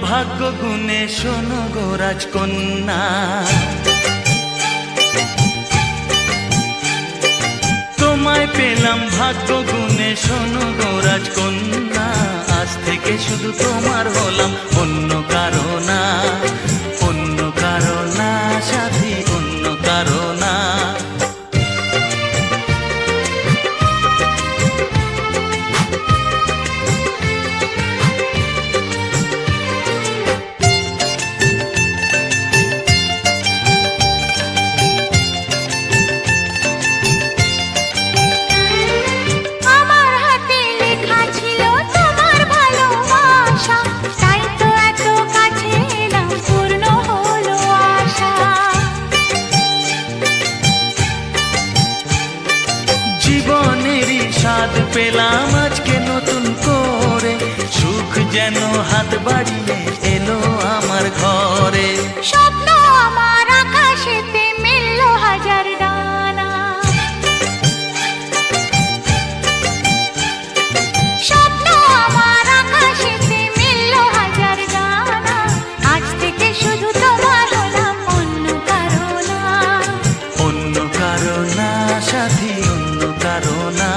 ভাগ্য গুণে শোনো গো রাজকন্যা, তোমায় পেলাম ভাগ্য গুণে শোনো গো রাজকন্যা। আজ থেকে শুধু তোমার হলাম, অন্য কারো না, অন্য কারো না সাথী, অন্য কারো না। স্বাদ পেলাম আজকে নতুন করে, সুখ যেন হাত বাড়িয়ে এলো আমার ঘরে। স্বপ্ন আমার আকাশেতে মিলল হাজার ডানা, স্বপ্ন আমার আকাশেতে মিলল হাজার ডানা। আজ থেকে শুধু তোমার হলাম, অন্য কারো না, অন্য কারো না সাথী, অন্য কারো না।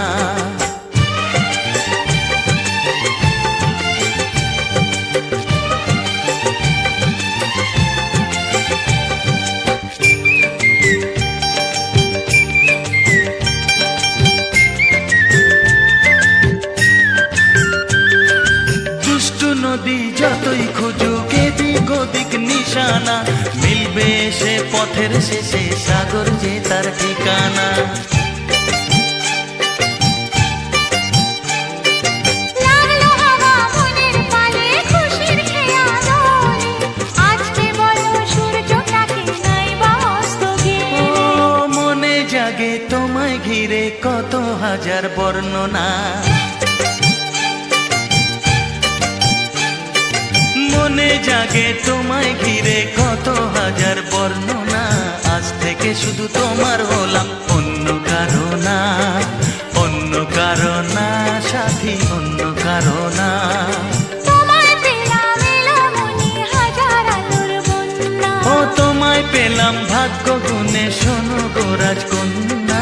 নদী যতই খুঁজুক এদিক ওদিক নিশানা, মিলবে সে পথের শেষে সাগর যে তার ঠিকানা। লাগলো হাওয়া মনের পালে খুশির খেয়ালে, আজকে বলো সূর্যটাকে নাই বা অস্ত গিয়ে। ও মনে জাগে তোমায় ঘিরে কত হাজার বর্ণনা, মনে জাগে তোমায় ঘিরে কত হাজার বর্ণনা। আজ থেকে শুধু তোমার হলাম, অন্য কারো না, অন্য কারো না সাথী, অন্য কারো না। তোমায় পেলাম এলোমনি হাজার আলোর বন্যা, ও তোমায় পেলাম ভাগ্য গুণে শোনো গো রাজকন্যা।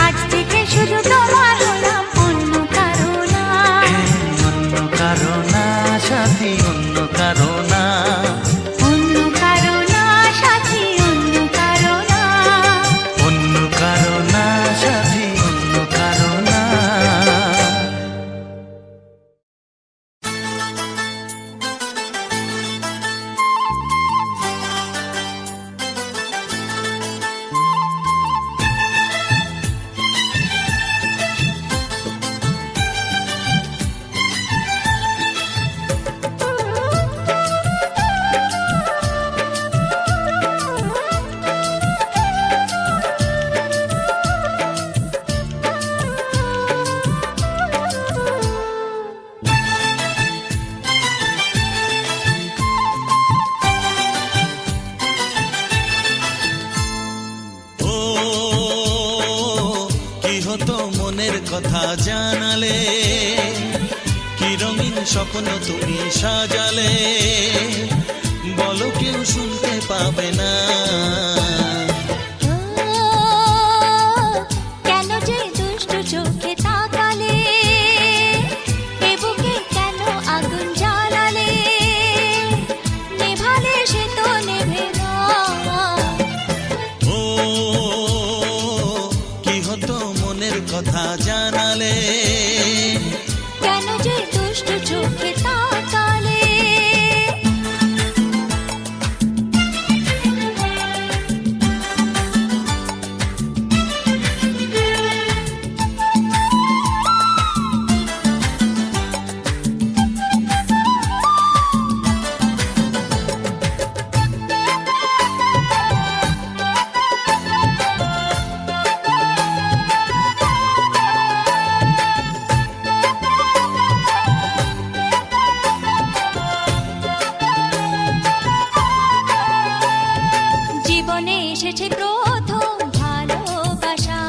আজ থেকে শুধু তোমার হলাম, অন্য কারো না, অন্য কারো না সাথী, অন্য কারো না। অন্য কারো না সাথী, অন্য কারো না, অন্য কারো না সাথী, অন্য কারো না। মনের কথা জানালে, কি রঙিন স্বপ্ন তুমি সাজালে, বলো কেউ শুনতে পাবে না। কেন যে দুষ্টু চোখে তাকালে, এ বুকে কেন আগুন জ্বালালে, নেভালে সে তো নেভে না। ও কি হতো মনের কথা জানালে, কেন যে দুষ্টু চোখে তাকালে। এসেছে প্রথম ভালোবাসা,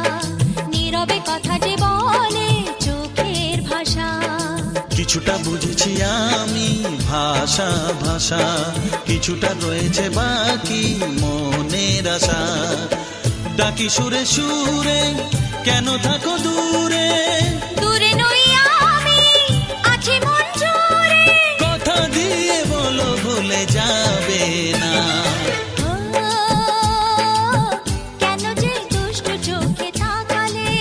নীরবে কথা যে বলে চোখের ভাষা। কিছুটা বুঝেছি আমি ভাষা ভাষা কিছুটা রয়েছে বাকি মনের আশা। ডাকি সুরে সুরে কেন থাকো দূরে, দূরে নই আমি, আছি মন জুড়ে। কথা দিয়ে বলো ভুলে যাবে না। ও, কেন যে দুষ্ট চোখে তাকালে,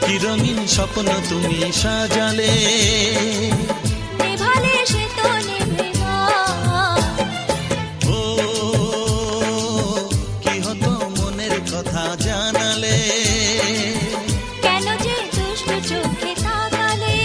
কি রঙিন স্বপ্ন তুমি সাজালে, নেভালে সে তো নেবে না। ও কি হতো মনের কথা জানালে, কেন যে দুষ্ট চোখে তাকালে।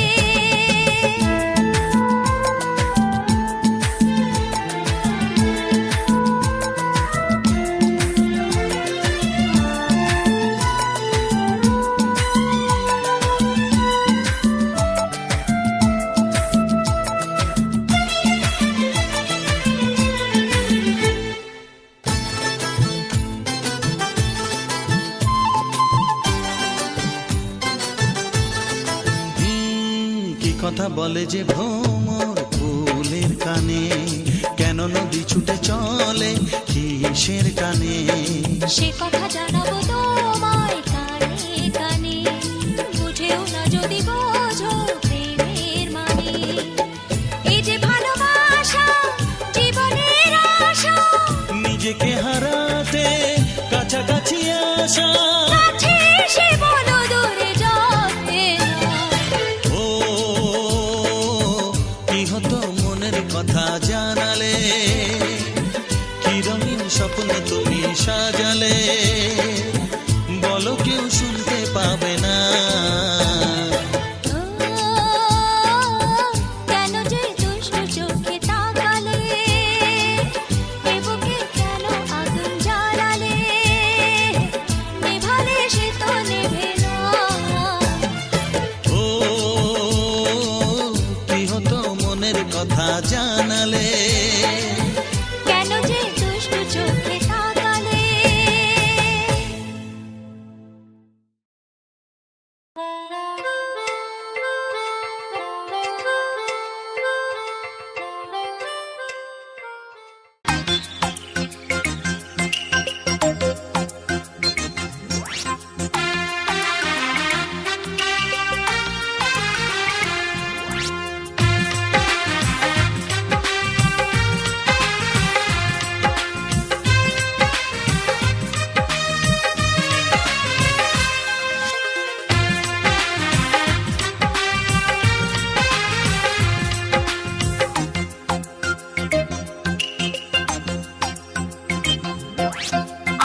কি কথা বলে যে ভ্রমর ফুলের কানে, কেন নদী ছুটে চলে কিসের কানে। সে কথা জানাবো তোমায় কানে কানে, বুঝেও না যদি বোঝো প্রেমের মানে। এই যে ভালোবাসা জীবনের আশা, নিজেকে হারাতে কাছাকাছি আসা, কাছে এসে বলো দূরে যাবে না। ও কি হতো মনের কথা জানালে, কি রঙিন স্বপ্ন তুমি সাজালে, বলো কেউ শুনতে পাবে না। ও, কেন যে দুষ্ট চোখে তাকালে, এ বুকে কেন আগুন জ্বালালে, নেভালে সে তো নেভে না। ও কি হতো মনের কথা জানালে, কেন যে দুষ্ট চোখে তাকালে।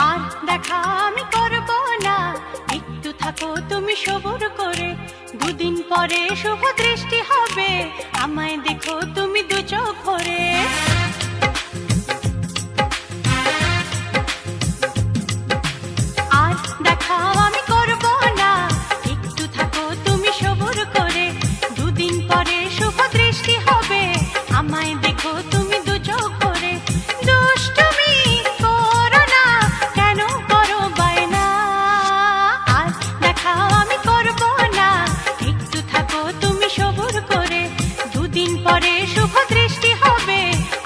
আর দেখা আমি করব না, একটু থাকো তুমি সবুর করে। দুদিন পরে শুভ দৃষ্টি হবে, আমায় দেখো তুমি দু চোখ ভরে। আর দেখা আমি করব না, একটু থাকো তুমি সবুর করে। দুদিন পরে শুভ দৃষ্টি হবে, আমায় দেখো তুমি দু চোখ ভরে। দুষ্টুমি করো না, কেন করো বায়না। আর দেখা আমি করব না, একটু থাকো তুমি সবুর করে। দুদিন পরে শুভ দৃষ্টি হবে,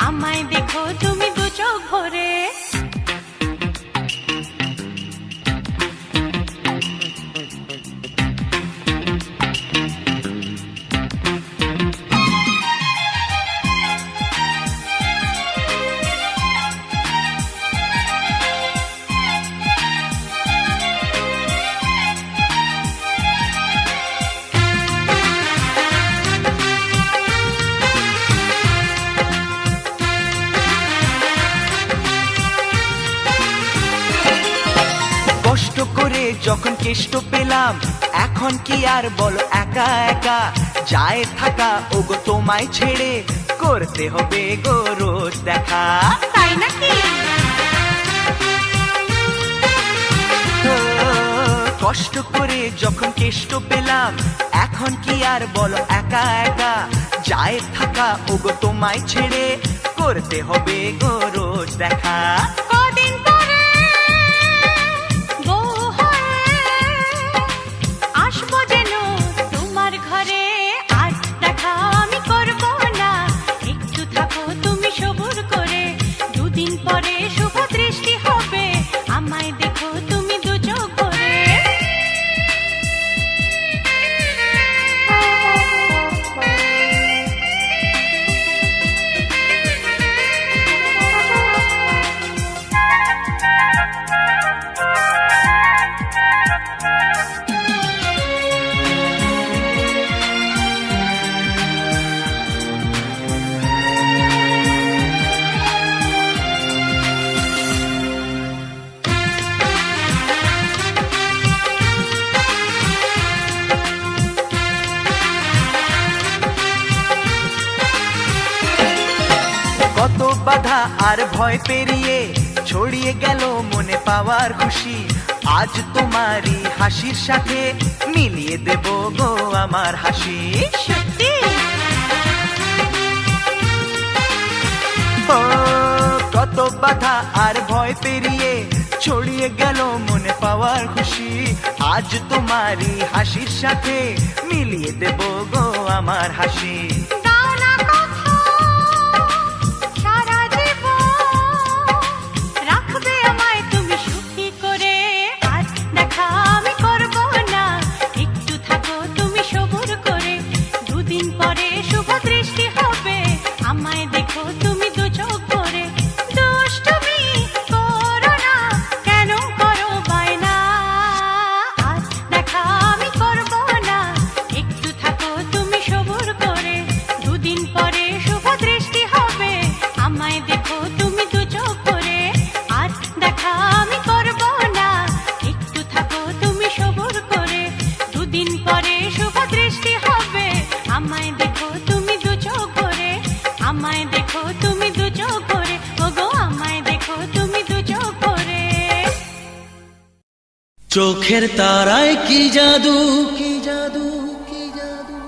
আমায় দেখো তুমি দু চোখ ভরে। কষ্ট করে যখন কেষ্ট পেলাম, এখন কি আর বলো একা একা যায় থাকা। ওগো তোমায় ছেড়ে করতে হবে গো রোজ দেখা। তাই নাকি? ও, কষ্ট করে যখন কেষ্ট পেলাম, এখন কি আর বলো একা একা যায় থাকা। ওগো তোমায় ছেড়ে করতে হবে গো রোজ দেখা। কদিন পরে বউ হয়ে আসবো যেন তোমার ঘরে। আর দেখা আমি করব না, বাধা আর ভয় পেরিয়ে ছড়িয়ে গেল মনে পাওয়ার খুশি। আজ তোমারই হাসির সাথে মিলিয়ে দেব গো আমার হাসি। সত্যি ও কত বাধা আর ভয় পেরিয়ে ছড়িয়ে গেল মনে পাওয়ার খুশি। আজ তোমারই হাসির সাথে মিলিয়ে দেব গো আমার হাসি। দাও না কথা সারা জীবন রাখবে আমায় তুমি সুখী করে। আজ দেখা আমি করব না, একটু থাকো তুমি সবুর করে। দুদিন পরে শুভ দৃষ্টি হবে, আমায় দেখো তুমি দু চোখ ভরে। দুষ্টুমি করো না, কেন করো বায়না? আজ দেখা আমি করব না, একটু থাকো তুমি সবুর করে। দুদিন পরে শুভ দৃষ্টি হবে, আমায় দেখো তুমি দু চোখ ভরে। আজ দেখা আমি করব না, একটু থাকো তুমি সবুর করে। দুদিন পরে শুভ দৃষ্টি হবে, আমায় দেখো তুমি দু চোখ ভরে। আমায় দেখো তুমি দু চোখ ভরে, ওগো আমায় দেখো তুমি দু চোখ ভরে। চোখের তারায় কি জাদু, কি জাদু, কি জাদু,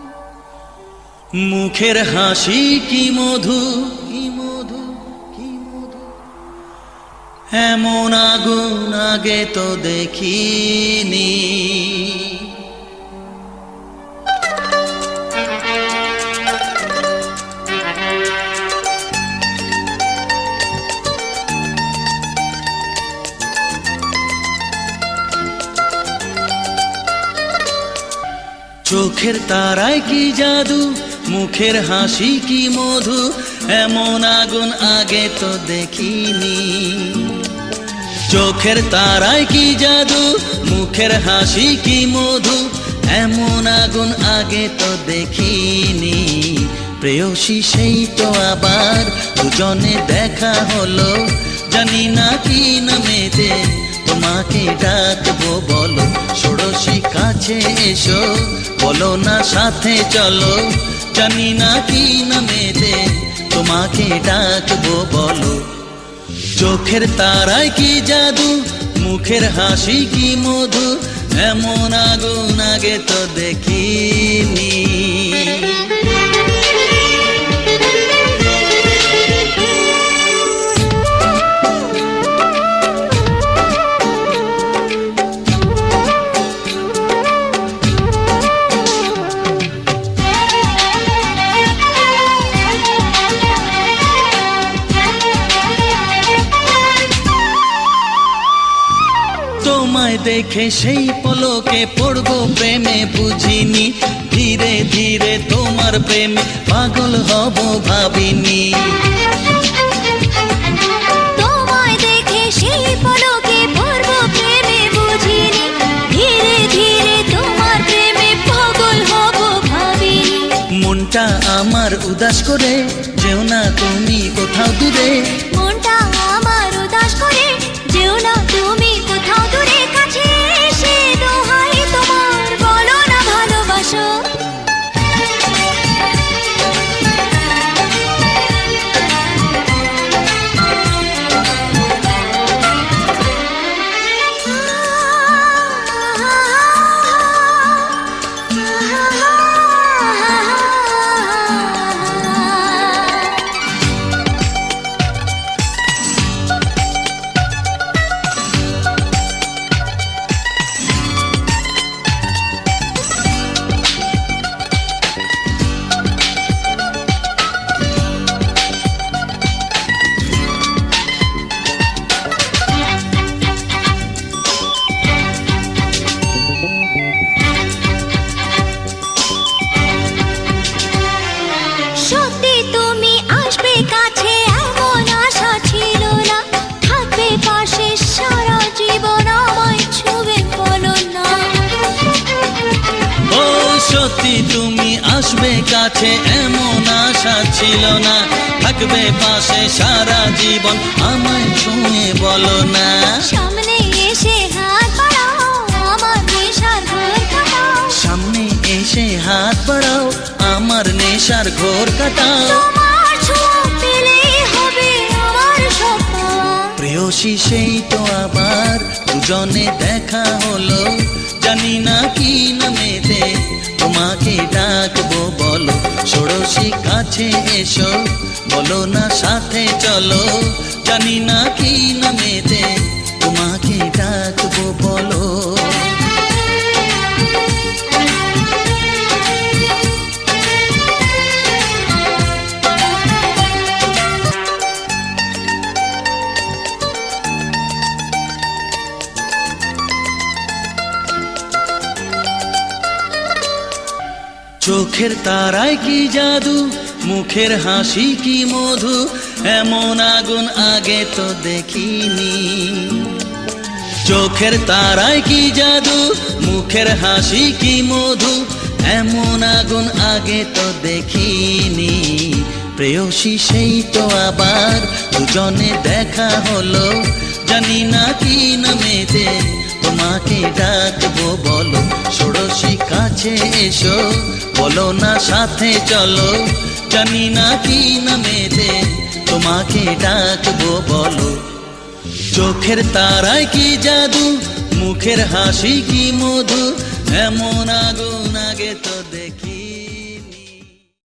মুখের হাসি কি মধু, কি মধু, কি মধু, এমন আগুন আগে তো দেখিনি। চোখের তারায় কি জাদু, মুখের হাসি কি মধু, এমন আগুন আগে তো দেখিনি। চোখের তারায় কি জাদু, মুখের হাসি কি মধু, এমন আগুন আগে তো দেখিনি। প্রেয়সী সেই তো আবার দুজনে দেখা হলো, জানি না কি নামেতে তোমাকে ডাকবো বলো। ষোড়শী কাছে এসো, বলো না সাথে চলো, জানি না কি নামেতে তোমাকে ডাকবো বলো। চোখের তারায় কি জাদু, মুখের হাসি কি মধু, এমন আগুন আগে তো দেখিনি। তোমায় দেখে সেই পলকে পড়বো প্রেমে বুঝিনি, ধীরে ধীরে তোমার প্রেমে পাগল হব ভাবিনি। তোমায় দেখে সেই পলকে পড়বো প্রেমে বুঝিনি, ধীরে ধীরে তোমার প্রেমে পাগল হব ভাবিনি। মনটা আমার উদাস করে যেও না তুমি কোথাও দূরে, মনটা আমার উদাস করে যেও না তুমি কোথাও দূরে। কাছে এসে দোহাই তোমার বলো না ভালোবাসো। সত্যি তুমি আসবে কাছে এমন আশা ছিল না, থাকবে পাশে সারা জীবন আমায় ছুঁবে বলো না। ও সত্যি তুমি আসবে কাছে এমন আশা ছিল না, থাকবে পাশে সারা জীবন আমায় ছুঁয়ে বলো না। সামনে এসে হাত বাড়াও আমার নেশার ঘোর কাটাও, সামনে এসে হাত বাড়াও আমার নেশার ঘোর কাটাও। তোমার ছোঁয়া পেলেই হবে প্রেয়সী সেই তো আবার দুজনে দেখা হলো, জানি না কি নামেতে তোমাকে ডাকবো বলো। ষোড়শী কাছে এসো, বলো না সাথে চলো, জানি না কি নামেতে তোমাকে ডাকবো বলো। চোখের তারায় কি জাদু, মুখের হাসি কি মধু, এমন আগুন আগে তো দেখিনি। চোখের তারায় কি জাদু, মুখের হাসি কি মধু, এমন আগুন আগে তো দেখিনি। প্রেয়সী সেই তো আবার দুজনে দেখা হলো, জানি না কি নামেতে তোমাকে ডাকবো বলো। ষোড়শী কাছে এসো, বলো না সাথে চলো, জানি না কি নামেতে তোমাকে ডাকবো বলো। চোখের তারায় কি জাদু, মুখের হাসি কি মধু, এমন আগুন আগে তো দেখি।